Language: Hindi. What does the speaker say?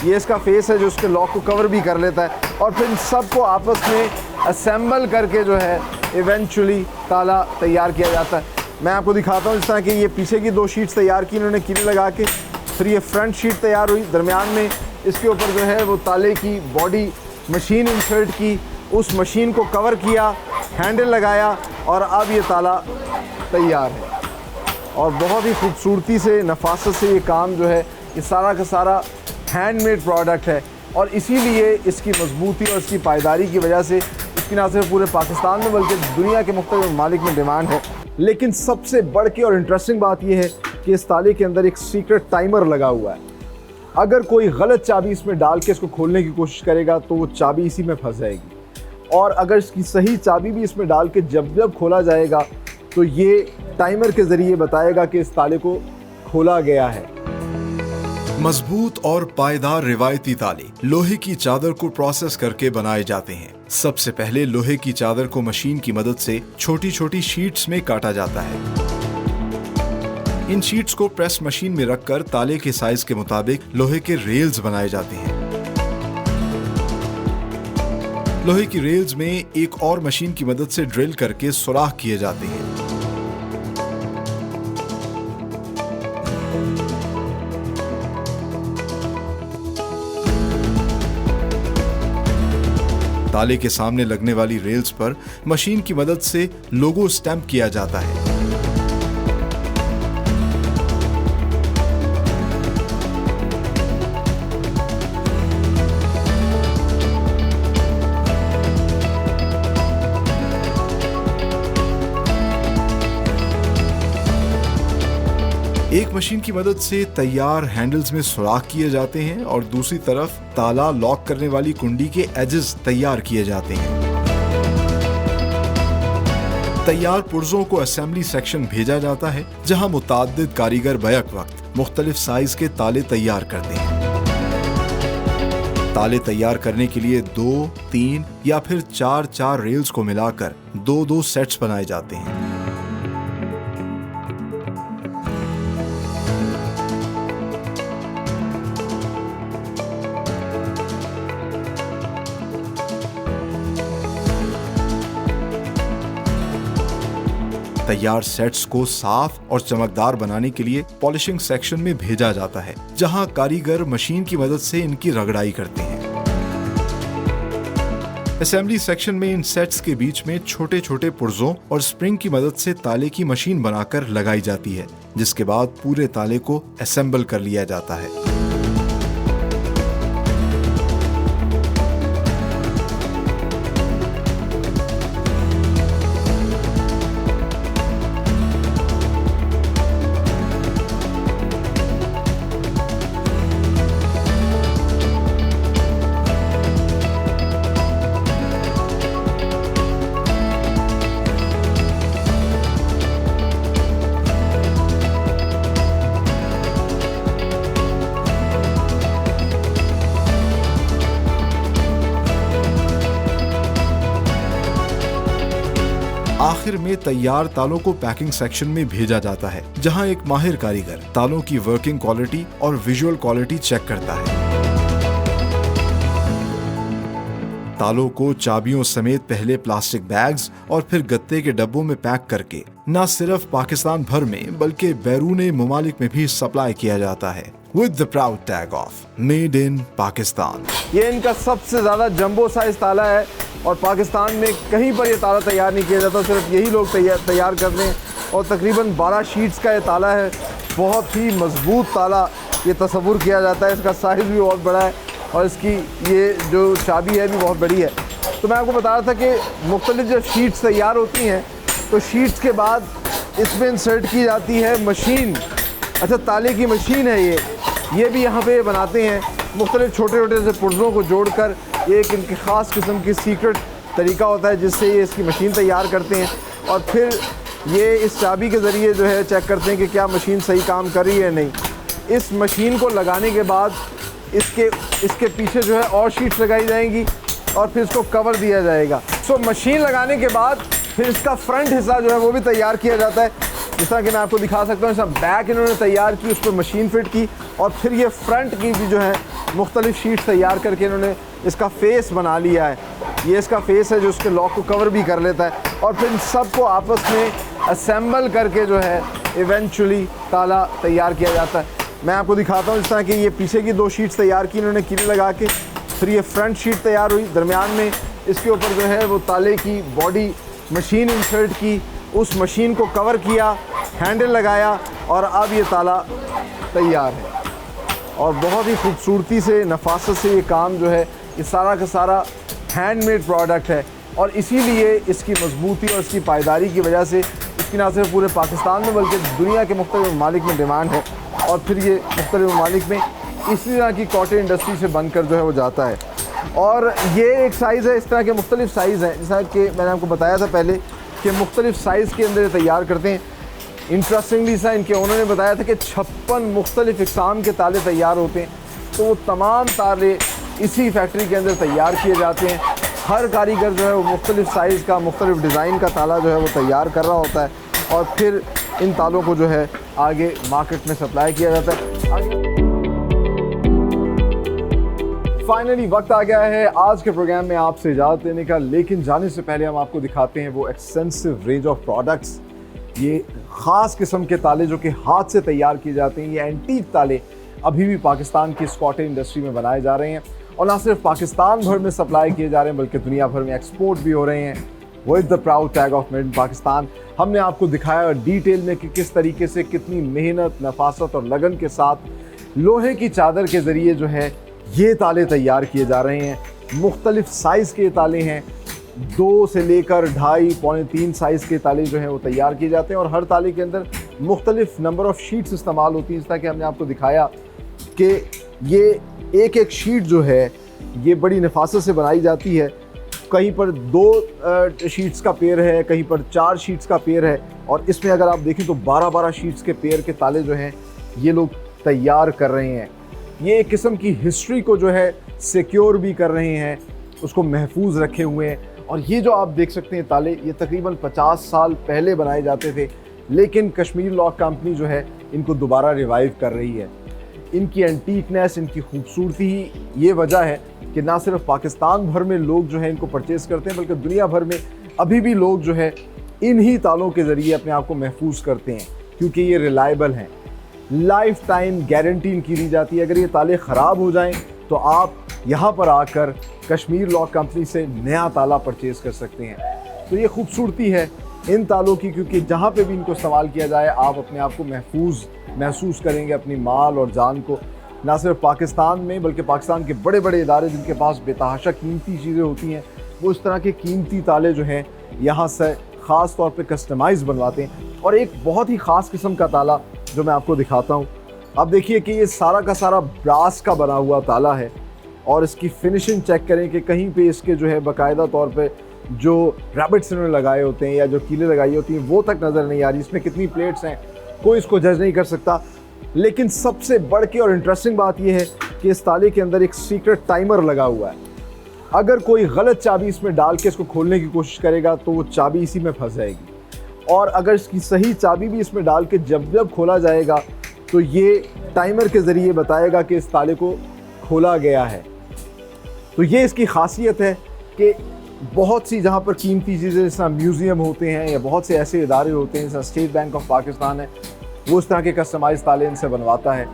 ये इसका फेस है जो उसके लॉक को कवर भी कर लेता है, और फिर इन सबको आपस में असेंबल करके जो है इवेंचुअली ताला तैयार किया जाता है। मैं आपको दिखाता हूँ, जिस तरह कि ये पीछे की 2 शीट्स तैयार की इन्होंने कीले लगा के, फिर ये फ्रंट शीट तैयार हुई, दरमियान में इसके ऊपर जो है वो ताले की बॉडी मशीन इंसर्ट की, उस मशीन को कवर किया, हैंडल लगाया, और अब ये ताला तैयार है। और बहुत ही खूबसूरती से, नफासत से ये काम जो है, ये सारा का सारा हैंडमेड प्रोडक्ट है, और इसीलिए इसकी मजबूती और इसकी पायदारी की वजह से इसकी ना सिर्फ पूरे पाकिस्तान में बल्कि दुनिया के मुख्तलिफ ममालिक में डिमांड है। लेकिन सबसे बढ़ के और इंटरेस्टिंग बात यह है कि इस ताले के अंदर एक सीक्रेट टाइमर लगा हुआ है। अगर कोई गलत चाबी इसमें डाल के इसको खोलने की कोशिश करेगा तो वो चाबी इसी में फंस जाएगी, और अगर इसकी सही चाबी भी इसमें डाल के जब खोला जाएगा तो ये टाइमर के ज़रिए बताएगा कि इस ताले को खोला गया है। मजबूत और पायदार रिवायती ताले लोहे की चादर को प्रोसेस करके बनाए जाते हैं। सबसे पहले लोहे की चादर को मशीन की मदद से छोटी छोटी शीट्स में काटा जाता है। इन शीट्स को प्रेस मशीन में रखकर ताले के साइज के मुताबिक लोहे के रेल्स बनाए जाते हैं। लोहे की रेल्स में एक और मशीन की मदद से ड्रिल करके सुराख किए जाते हैं। ताले के सामने लगने वाली रेल्स पर मशीन की मदद से लोगो स्टैंप किया जाता है। एक मशीन की मदद से तैयार हैंडल्स में सुराख किए जाते हैं और दूसरी तरफ ताला लॉक करने वाली कुंडी के एजेस तैयार किए जाते हैं। तैयार पुर्जों को असेंबली सेक्शन भेजा जाता है, जहां मुताद्दिद कारीगर बैक वक्त मुख्तलिफ साइज के ताले तैयार करते हैं। ताले तैयार करने के लिए 2, 3 या फिर 4 रेल्स को मिलाकर 2 सेट्स बनाए जाते हैं। तैयार सेट्स को साफ और चमकदार बनाने के लिए पॉलिशिंग सेक्शन में भेजा जाता है, जहां कारीगर मशीन की मदद से इनकी रगड़ाई करते हैं। असेंबली सेक्शन में इन सेट्स के बीच में छोटे छोटे पुर्जों और स्प्रिंग की मदद से ताले की मशीन बनाकर लगाई जाती है, जिसके बाद पूरे ताले को असेंबल कर लिया जाता है। आखिर में तैयार तालों को पैकिंग सेक्शन में भेजा जाता है, जहां एक माहिर कारीगर तालों की वर्किंग क्वालिटी और विजुअल क्वालिटी चेक करता है। तालों को चाबियों समेत पहले प्लास्टिक बैग्स और फिर गत्ते के डब्बों में पैक करके न सिर्फ पाकिस्तान भर में बल्कि बैरून ममालिक में भी सप्लाई किया जाता है, with the proud tag of Made in Pakistan। ये इनका सबसे ज़्यादा जंबो साइज ताला है और पाकिस्तान में कहीं पर ये ताला तैयार नहीं किया जाता, सिर्फ यही लोग तैयार करते हैं। और तकरीबन 12 शीट्स का ये ताला है, बहुत ही मजबूत ताला ये तस्वुर किया जाता है। इसका साइज़ भी बहुत बड़ा है और इसकी ये जो चाबी है भी बहुत बड़ी है। तो मैं आपको बता रहा था कि मुख्तलिफ जब शीट्स तैयार होती हैं तो शीट्स के बाद इसमें इंसर्ट की जाती है मशीन। अच्छा, ताले की मशीन है ये भी यहाँ पे बनाते हैं, मुख्तलिफ छोटे छोटे से पुर्जों को जोड़कर। ये एक इनकी ख़ास किस्म की सीक्रेट तरीका होता है जिससे ये इसकी मशीन तैयार करते हैं, और फिर ये इस चाबी के ज़रिए जो है चेक करते हैं कि क्या मशीन सही काम कर रही है नहीं। इस मशीन को लगाने के बाद इसके पीछे जो है और शीट्स लगाई जाएंगी और फिर इसको कवर दिया जाएगा। सो मशीन लगाने के बाद फिर इसका फ्रंट हिस्सा जो है वो भी तैयार किया जाता है, जिस तरह कि मैं आपको दिखा सकता हूँ। इसका बैक इन्होंने तैयार की, उस पर मशीन फिट की, और फिर ये फ्रंट की भी जो है मुख्तलिफ शीट्स तैयार करके इन्होंने इसका फेस बना लिया है। ये इसका फेस है जो उसके लॉक को कवर भी कर लेता है और फिर इन सबको आपस में असेंबल करके जो है इवेंचुअली ताला तैयार किया जाता है। मैं आपको दिखाता हूँ जिस तरह कि ये पीछे की 2 शीट्स तैयार की इन्होंने कीले लगा के, फिर ये फ्रंट शीट तैयार हुई, दरमियान में इसके ऊपर जो है वो ताले की बॉडी मशीन इंसर्ट की, उस मशीन को कवर किया, हैंडल लगाया और अब ये ताला तैयार है। और बहुत ही खूबसूरती से, नफासत से ये काम जो है, ये सारा का सारा हैंडमेड प्रोडक्ट है और इसीलिए इसकी मजबूती और इसकी पायदारी की वजह से इसकी ना सिर्फ पूरे पाकिस्तान में बल्कि दुनिया के मुख्तलिफ ममालिक में डिमांड है और फिर ये मुख्तलिफ ममालिक में इसी तरह की कॉटन इंडस्ट्री से बनकर जो है वो जाता है। और ये एक साइज़ है, इस तरह के मुख्तलिफ साइज़ हैं, जैसा कि मैंने आपको बताया था पहले कि मुख्तलिफ साइज़ के अंदर तैयार करते हैं। इंटरेस्टिंगली सा इनके उन्होंने बताया था कि 56 मुख्तलिफ इक़साम के ताले तैयार होते हैं, तो वो तमाम ताले इसी फैक्ट्री के अंदर तैयार किए जाते हैं। हर कारीगर जो है वो मुख्तलिफ साइज़ का, मुख्तलिफ डिज़ाइन का ताला जो है वो तैयार कर रहा होता है और फिर इन तालों को जो है आगे मार्केट में सप्लाई किया जाता है। फाइनली वक्त आ गया है आज के प्रोग्राम में आपसे इजाज़त लेने का, लेकिन जाने से पहले हम आपको दिखाते हैं वो एक्सटेंसिव रेंज ऑफ प्रोडक्ट्स। ये ख़ास किस्म के ताले जो कि हाथ से तैयार किए जाते हैं, ये एंटीक ताले अभी भी पाकिस्तान की कॉटन इंडस्ट्री में बनाए जा रहे हैं और ना सिर्फ पाकिस्तान भर में सप्लाई किए जा रहे हैं बल्कि दुनिया भर में एक्सपोर्ट भी हो रहे हैं with the proud tag of made in Pakistan. हमने आपको दिखाया डिटेल में कि किस तरीके से, कितनी मेहनत, नफासत और लगन के साथ लोहे की चादर के ज़रिए जो है ये ताले तैयार किए जा रहे हैं। मुख्तलिफ साइज़ के ताले हैं, 2 से लेकर 2.5, पौने 3 साइज़ के ताले जो हैं वो तैयार किए जाते हैं और हर ताले के अंदर मुख्तलिफ नंबर ऑफ़ शीट्स इस्तेमाल होती हैं। इस तरह कि हमने आपको दिखाया कि ये एक एक शीट जो है ये बड़ी नफासत से बनाई जाती है। कहीं पर 2 शीट्स का पेयर है, कहीं पर 4 शीट्स का पेयर है और इसमें अगर आप देखें तो 12-12 शीट्स के पेयर के ताले जो हैं ये लोग तैयार कर रहे हैं। ये एक किस्म की हिस्ट्री को जो है सिक्योर भी कर रहे हैं, उसको महफूज रखे हुए हैं। और ये जो आप देख सकते हैं ताले, ये तकरीबन 50 साल पहले बनाए जाते थे, लेकिन कश्मीर लॉक कंपनी जो है इनको दोबारा रिवाइव कर रही है। इनकी एंटीकनेस, इनकी खूबसूरती ही ये वजह है कि ना सिर्फ पाकिस्तान भर में लोग जो है इनको परचेज़ करते हैं बल्कि दुनिया भर में अभी भी लोग जो है इन्हीं तालों के ज़रिए अपने आप को महफूज करते हैं क्योंकि ये रिलायबल हैं। लाइफ टाइम गारंटी इनकी दी जाती है। अगर ये ताले ख़राब हो जाएं तो आप यहाँ पर आकर कश्मीर लॉक कंपनी से नया ताला परचेज़ कर सकते हैं। तो ये खूबसूरती है इन तालों की, क्योंकि जहाँ पे भी इनको इस्तेमाल किया जाए आप अपने आप को महफूज महसूस करेंगे, अपनी माल और जान को। ना सिर्फ पाकिस्तान में बल्कि पाकिस्तान के बड़े बड़े इदारे जिनके पास बेतहाशा कीमती चीज़ें होती हैं, वो इस तरह के कीमती ताले जो हैं यहाँ से ख़ास तौर पे कस्टमाइज़ बनवाते हैं। और एक बहुत ही ख़ास किस्म का ताला जो मैं आपको दिखाता हूँ, आप देखिए कि ये सारा का सारा ब्रास का बना हुआ ताला है और इसकी फिनिशिंग चेक करें कि कहीं पे इसके जो है बाकायदा तौर पे जो रैबिट्स इन्होंने लगाए होते हैं या जो कीलें लगाई होती हैं वो तक नज़र नहीं आ रही। इसमें कितनी प्लेट्स हैं कोई इसको जज नहीं कर सकता। लेकिन सबसे बढ़ के और इंटरेस्टिंग बात यह है कि इस ताले के अंदर एक सीक्रेट टाइमर लगा हुआ है। अगर कोई गलत चाबी इसमें डाल के इसको खोलने की कोशिश करेगा तो वो चाबी इसी में फंस जाएगी, और अगर इसकी सही चाबी भी इसमें डाल के जब खोला जाएगा तो ये टाइमर के ज़रिए बताएगा कि इस ताले को खोला गया है। तो ये इसकी खासियत है कि बहुत सी जहाँ पर कीमती चीज़ें जैसा म्यूज़ियम होते हैं या बहुत से ऐसे इदारे होते हैं जैसा स्टेट बैंक ऑफ पाकिस्तान है, वो इस तरह के कस्टमाइज़ ताले इनसे बनवाता है